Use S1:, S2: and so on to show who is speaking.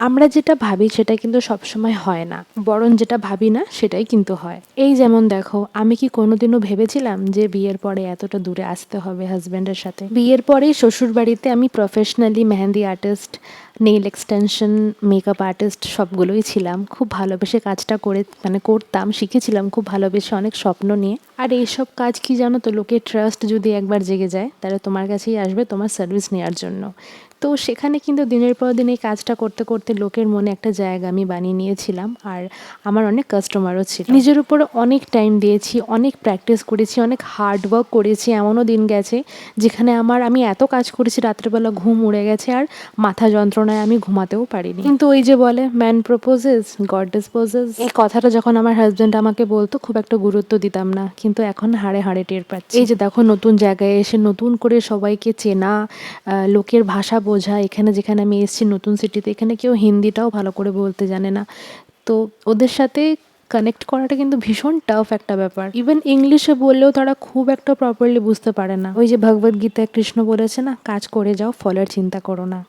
S1: আমরা যেটা ভাবি সেটা কিন্তু সবসময় হয় না, বরং যেটা ভাবি না সেটাই কিন্তু হয়। এই যেমন দেখো, আমি কি কোনোদিনও ভেবেছিলাম যে বিয়ের পরে এতটা দূরে আসতে হবে হাজব্যান্ডের সাথে? বিয়ের পরেই শ্বশুর বাড়িতে আমি professionally mehndi artist, nail extension, makeup artist সবগুলোই ছিলাম। খুব ভালোবেসে কাজটা করতাম, শিখেছিলাম খুব ভালোবেসে, অনেক স্বপ্ন নিয়ে। আর এইসব কাজ কি জানো তো, লোকের ট্রাস্ট যদি একবার জেগে যায় তাহলে তোমার কাছেই আসবে তোমার সার্ভিস নেওয়ার জন্য। তো সেখানে কিন্তু দিনের পর দিন এই কাজটা করতে করতে লোকের মনে একটা জায়গা আমি বানিয়ে নিয়েছিলাম। আর আমার অনেক কাস্টমারও ছিল। নিজের উপরে অনেক টাইম দিয়েছি, অনেক প্র্যাকটিস করেছি, অনেক হার্ড ওয়ার্ক করেছি। এমনও দিন গেছে যেখানে আমি এত কাজ করেছি, রাত্রেবেলা ঘুম উড়ে গেছে আর মাথা যন্ত্রণায় আমি ঘুমাতেও পারিনি। কিন্তু ওই যে বলে, ম্যান প্রপোজেস গড ডিসপোজেস, এই কথাটা যখন আমার হাজব্যান্ড আমাকে বলতো খুব একটা গুরুত্ব দিতাম না, কিন্তু এখন হাড়ে হাড়ে টের পাচ্ছি। এই যে দেখো, নতুন জায়গায় এসে নতুন করে সবাইকে চেনা, লোকের ভাষা বোঝা। এখানে যেখানে আমি এসেছি নতুন সিটিতে, এখানে কেউ হিন্দিটাও ভালো করে বলতে জানে না। তো ওদের সাথে কানেক্ট করাটা কিন্তু ভীষণ টাফ একটা ব্যাপার। ইভেন ইংলিশে বললেও তারা খুব একটা প্রপারলি বুঝতে পারে না। ওই যে ভগবদ্গীতায় কৃষ্ণ বলেছে না, কাজ করে যাও, ফলের চিন্তা করো না।